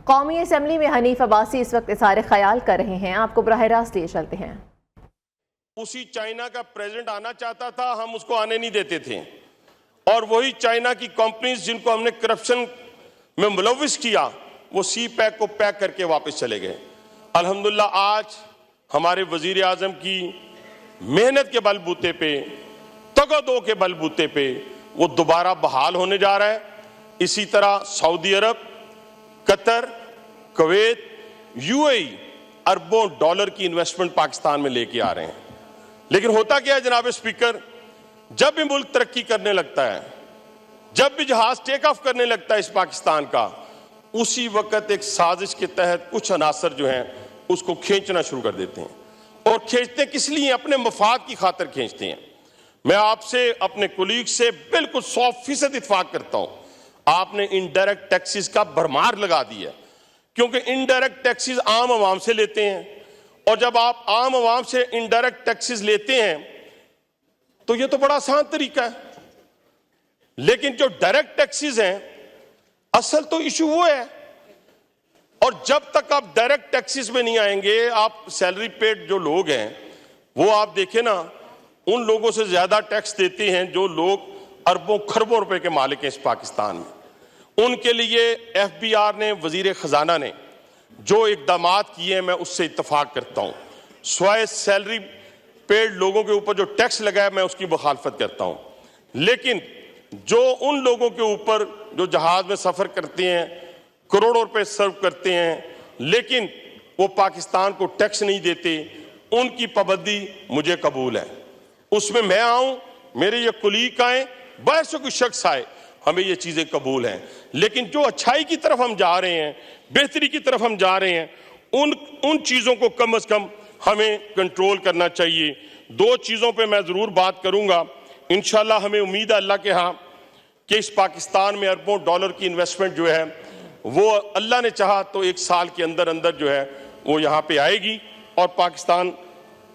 कौमी असम्बली में हनीफ अब्बासी इस वक्त इज़हार ख्याल कर रहे हैं, आपको बराह रास्त लिए चलते हैं। उसी चाइना का प्रेसिडेंट आना चाहता था, हम उसको आने नहीं देते थे, और वही चाइना की कंपनीज जिनको हमने करप्शन में मुलविस किया वो सी पैक को पैक करके वापस चले गए। अल्हम्दुलिल्लाह आज हमारे वजीर आजम की मेहनत के बलबूते पे, तगदो के बलबूते पे वो दोबारा बहाल होने जा रहा है। इसी तरह सऊदी अरब, कतर, कुवैत, यूएई अरबों डॉलर की इन्वेस्टमेंट पाकिस्तान में लेके आ रहे हैं। लेकिन होता क्या है जनाब स्पीकर, जब भी मुल्क तरक्की करने लगता है, जब भी जहाज टेक ऑफ करने लगता है इस पाकिस्तान का, उसी वक्त एक साजिश के तहत कुछ अनासर जो हैं उसको खींचना शुरू कर देते हैं। और खींचते किस लिए? अपने मफाद की खातिर खींचते हैं। मैं आपसे, अपने कुलीग से बिल्कुल 100% इत्तेफाक करता हूं। आपने इनडायरेक्ट टैक्सेस का भरमार लगा दिया, क्योंकि इनडायरेक्ट टैक्सेस आम आवाम से लेते हैं, और जब आप आम आवाम से इनडायरेक्ट टैक्सेस लेते हैं तो ये तो बड़ा आसान तरीका है। लेकिन जो डायरेक्ट टैक्सेस हैं, असल तो इशू वो है। और जब तक आप डायरेक्ट टैक्सेस में नहीं आएंगे, आप सैलरी पेड जो लोग हैं वो आप देखें ना, उन लोगों से ज्यादा टैक्स देते हैं जो लोग अरबों खरबों रुपए के मालिक हैं इस पाकिस्तान में। उनके लिए एफबीआर ने, वजीर खजाना ने जो इकदामात किए हैं, मैं उससे इत्तफाक करता हूं। स्वाय सैलरी पेड लोगों के ऊपर जो टैक्स लगाया, मैं उसकी मुखालफत करता हूं। लेकिन जो उन लोगों के ऊपर जो जहाज में सफर करते हैं, करोड़ों रुपए सर्व करते हैं, लेकिन वो पाकिस्तान को टैक्स नहीं देते, उनकी पाबंदी मुझे कबूल है। उसमें मैं आऊं, मेरे ये कुलीग आए, बाहर से कोई शख्स आए, हमें ये चीजें कबूल हैं। लेकिन जो अच्छाई की तरफ हम जा रहे हैं, बेहतरी की तरफ हम जा रहे हैं, उन चीजों को कम से कम हमें कंट्रोल करना चाहिए। दो चीजों पे मैं जरूर बात करूंगा। इंशाल्लाह हमें उम्मीद है अल्लाह के यहाँ कि इस पाकिस्तान में अरबों डॉलर की इन्वेस्टमेंट जो है वो अल्लाह ने चाहा तो 1 साल के अंदर अंदर जो है वो यहाँ पे आएगी और पाकिस्तान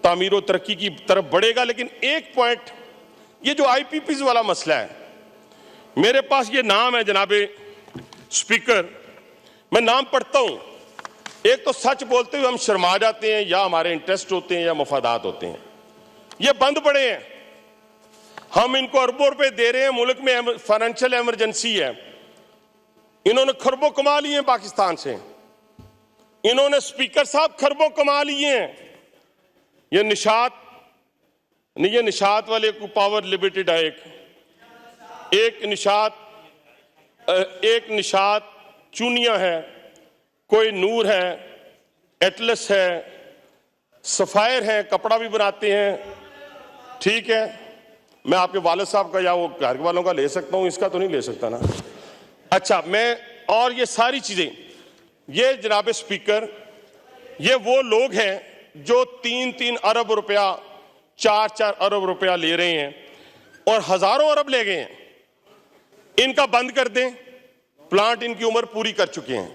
तामीर और तरक्की की तरफ बढ़ेगा। लेकिन एक पॉइंट, ये जो IPPs वाला मसला है, मेरे पास ये नाम है जनाबे स्पीकर, मैं नाम पढ़ता हूं। एक तो सच बोलते हुए हम शर्मा जाते हैं, या हमारे इंटरेस्ट होते हैं या मफादात होते हैं। ये बंद पड़े हैं, हम इनको अरबों रुपए दे रहे हैं, मुल्क में फाइनेंशियल इमरजेंसी है, इन्होंने खरबों कमा लिए हैं पाकिस्तान से, इन्होंने स्पीकर साहब खरबों कमा लिए हैं। ये निशात वाले को पावर लिमिटेड है, एक निशात चूनिया है, कोई नूर है, एटलस है, सफायर है, कपड़ा भी बनाते हैं। ठीक है, मैं आपके वालिद साहब का या वो घर वालों का ले सकता हूं, इसका तो नहीं ले सकता ना। अच्छा, मैं और ये सारी चीजें, ये जनाब स्पीकर, ये वो लोग हैं जो 3-3 अरब रुपया, 4-4 अरब रुपया ले रहे हैं और हजारों अरब ले गए हैं। इनका बंद कर दें, प्लांट इनकी उम्र पूरी कर चुके हैं,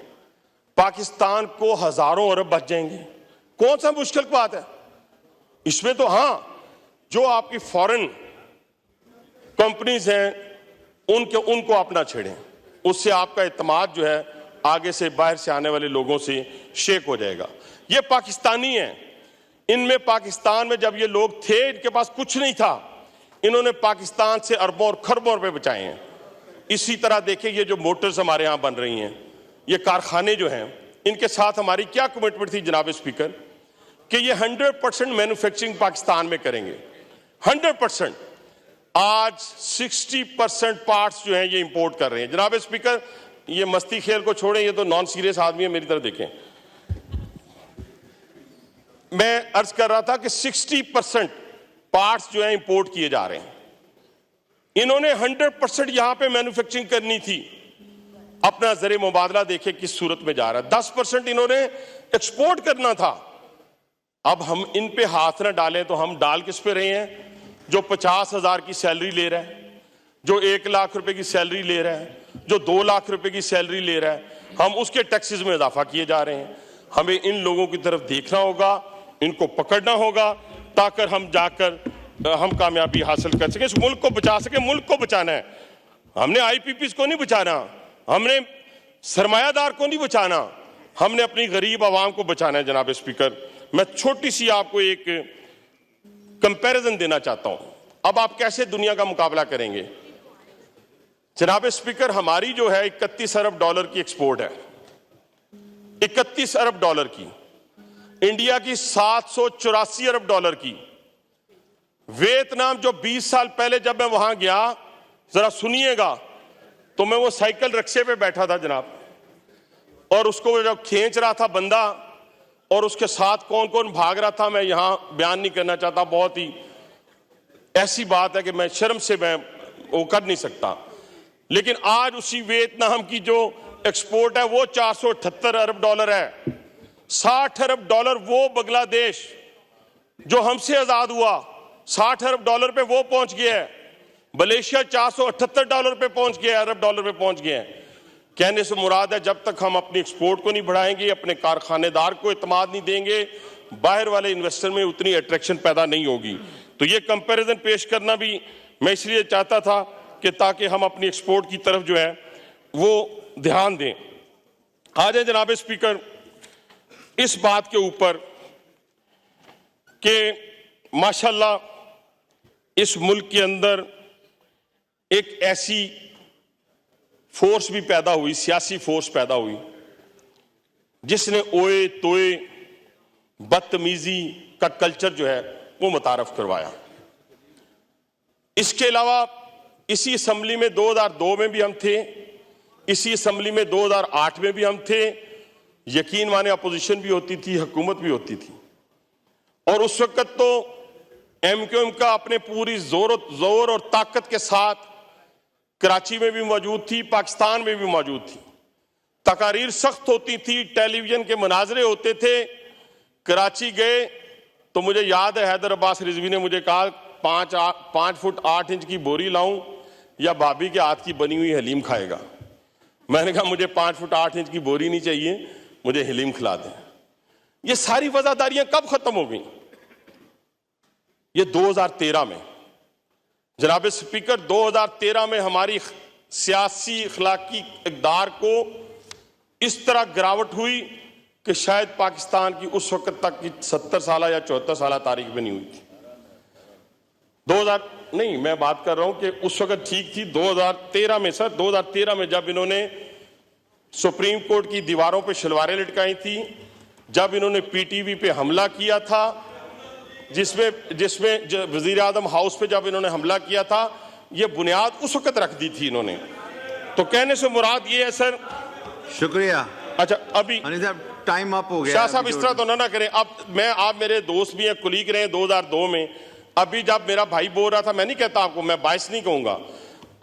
पाकिस्तान को हजारों अरब बच जाएंगे। कौन सा मुश्किल बात है इसमें? तो हाँ, जो आपकी फॉरेन कंपनीज हैं उनको आप ना छेड़ें, उससे आपका इत्मीनान जो है आगे से बाहर से आने वाले लोगों से शेक हो जाएगा। ये पाकिस्तानी हैं, इनमें पाकिस्तान में जब ये लोग थे इनके पास कुछ नहीं था, इन्होंने पाकिस्तान से अरबों और खरबों रुपए बचाए हैं। इसी तरह देखिए, ये जो मोटर्स हमारे यहाँ बन रही हैं, ये कारखाने जो हैं, इनके साथ हमारी क्या कमिटमेंट थी जनाब स्पीकर कि ये 100% मैन्युफैक्चरिंग पाकिस्तान में करेंगे, 100%। आज 60% पार्ट्स जो हैं ये इंपोर्ट कर रहे हैं। जनाब स्पीकर, ये मस्ती खेल को छोड़ें, ये तो नॉन सीरियस आदमी है, मेरी तरफ देखें। मैं अर्ज कर रहा था कि 60% पार्ट्स जो हैं इंपोर्ट किए जा रहे हैं। इन्होंने 100% यहां पे मैन्युफैक्चरिंग करनी थी। अपना ज़रिए मुबादला देखे किस सूरत में जा रहा है। 10% इन्होंने एक्सपोर्ट करना था। अब हम इन पे हाथ ना डालें तो हम डाल किस पे रहे हैं? जो 50,000 की सैलरी ले रहा है, जो 1 लाख रुपए की सैलरी ले रहा है, जो 2 लाख रुपए की सैलरी ले रहा है, हम उसके टैक्सेस में इजाफा किए जा रहे हैं। हमें इन लोगों की तरफ देखना होगा, इनको पकड़ना होगा, ताकि हम जाकर हम कामयाबी हासिल कर सके, इस मुल्क को बचा सके। मुल्क को बचाना है, हमने IPPs को नहीं बचाना, हमने सरमायादार को नहीं बचाना, हमने अपनी गरीब आवाम को बचाना है। जनाब स्पीकर, मैं छोटी सी आपको एक कंपैरिजन देना चाहता हूं। अब आप कैसे दुनिया का मुकाबला करेंगे? जनाब स्पीकर, हमारी जो है 31 अरब डॉलर की एक्सपोर्ट है, 31 अरब डॉलर की। इंडिया की 784 अरब डॉलर की। वियतनाम जो 20 साल पहले जब मैं वहां गया, जरा सुनिएगा, तो मैं वो साइकिल रिक्शे पे बैठा था जनाब, और उसको जब खींच रहा था बंदा, और उसके साथ कौन कौन भाग रहा था, मैं यहां बयान नहीं करना चाहता। बहुत ही ऐसी बात है कि मैं शर्म से मैं वो कर नहीं सकता। लेकिन आज उसी वियतनाम की जो एक्सपोर्ट है वो 478 अरब डॉलर है। 60 अरब डॉलर वो बांग्लादेश जो हमसे आजाद हुआ, 60 अरब डॉलर पे वो पहुंच गया है। मलेशिया 478 डॉलर पे पहुंच गया है, अरब डॉलर पे पहुंच गया है। कहने से मुराद है, जब तक हम अपनी एक्सपोर्ट को नहीं बढ़ाएंगे, अपने कारखानेदार को इत्मीनान नहीं देंगे, बाहर वाले इन्वेस्टर में उतनी अट्रैक्शन पैदा नहीं होगी। तो ये कंपैरिजन पेश करना भी मैं इसलिए चाहता था कि ताकि हम अपनी एक्सपोर्ट की तरफ जो है वो ध्यान दें। आ जाए जनाब स्पीकर इस बात के ऊपर कि माशाल्लाह इस मुल्क के अंदर एक ऐसी फोर्स भी पैदा हुई, सियासी फोर्स पैदा हुई, जिसने ओए तोए बदतमीजी का कल्चर जो है वो मुतारफ करवाया। इसके अलावा इसी असेंबली में 2002 में भी हम थे, इसी असेंबली में 2008 में भी हम थे। यकीन माने अपोजिशन भी होती थी, हुकूमत भी होती थी, और उस वक्त तो एमक्यूएम का अपने पूरी जोर और ताकत के साथ कराची में भी मौजूद थी, पाकिस्तान में भी मौजूद थी। तकारीर सख्त होती थी, टेलीविजन के मनाजरे होते थे। कराची गए तो मुझे याद है हैदर अब्बास रिजवी ने मुझे कहा 5 फुट 8 इंच की बोरी लाऊं या भाभी के हाथ की बनी हुई हलीम खाएगा। मैंने कहा मुझे 5 फुट 8 इंच की बोरी नहीं चाहिए, मुझे हलीम खिला दें। ये सारी वफादारियां कब खत्म हो गई? ये 2013 में। जनाब स्पीकर, 2013 में हमारी सियासी अखलाकी इक़दार को इस तरह गिरावट हुई कि शायद पाकिस्तान की उस वक्त तक की 70 साल या 74 साल तारीख में नहीं हुई थी। 2000 नहीं, मैं बात कर रहा हूं कि उस वक्त ठीक थी। 2013 में सर, 2013 में जब इन्होंने सुप्रीम कोर्ट की दीवारों पे शलवारें लटकाई थी, जब इन्होंने पीटीवी पे हमला किया था, जिसमें वजीर आजम हाउस पे जब इन्होंने हमला किया था, ये बुनियाद उस वक्त रख दी थी इन्होंने। तो कहने से मुराद ये है सर। शुक्रिया। अच्छा, अभी टाइम अप हो गया। शाह साहब इस तरह तो ना करें। अब आप मेरे दोस्त भी हैं, कुलीग रहे 2002 में। अभी जब मेरा भाई बोल रहा था, मैं नहीं कहता आपको, मैं बाइस नहीं कहूंगा,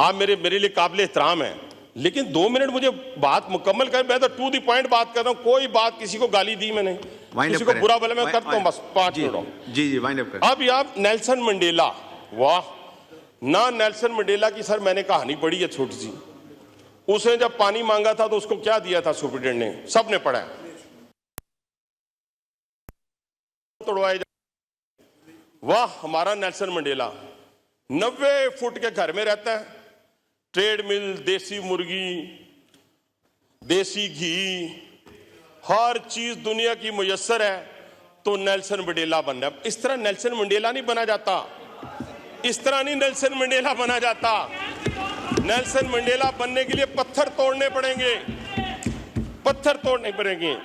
आप मेरे लिए काबिल एहतराम है, लेकिन 2 मिनट मुझे बात मुकम्मल कर। मैं तो टू द पॉइंट बात कर रहा हूं, कोई बात किसी को गाली दी मैंने, किसी को बुरा भला मैं करता हूं, बस 5 मिनट। जी वाइंड अप करें। अब आप नेल्सन मंडेला, वाह ना, नेल्सन मंडेला की सर मैंने कहानी पढ़ी है छोटी सी। उसने जब पानी मांगा था तो उसको क्या दिया था सुप्रीटेंडेंट ने, सबने पढ़ा है, तोड़वाए। वाह हमारा नेल्सन मंडेला 90 फुट के घर में रहता है, ट्रेड मिल, देसी मुर्गी, देसी घी, हर चीज दुनिया की मुयस्सर है, तो नेल्सन मंडेला बनना है। इस तरह नेल्सन मंडेला नहीं बना जाता, इस तरह नहीं नेल्सन मंडेला बना जाता। नेल्सन मंडेला बनने के लिए पत्थर तोड़ने पड़ेंगे, पत्थर तोड़ने पड़ेंगे।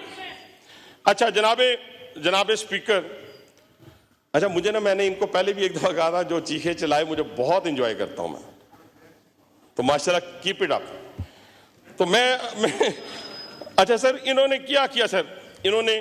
अच्छा जनाबे स्पीकर, अच्छा मुझे ना, मैंने इनको पहले भी एक दफा कहा था, जो चीखे चलाए मुझे बहुत एंजॉय करता हूं मैं, तो माशाल्लाह कीप इट अप। तो मैं अच्छा सर, इन्होंने क्या किया सर, इन्होंने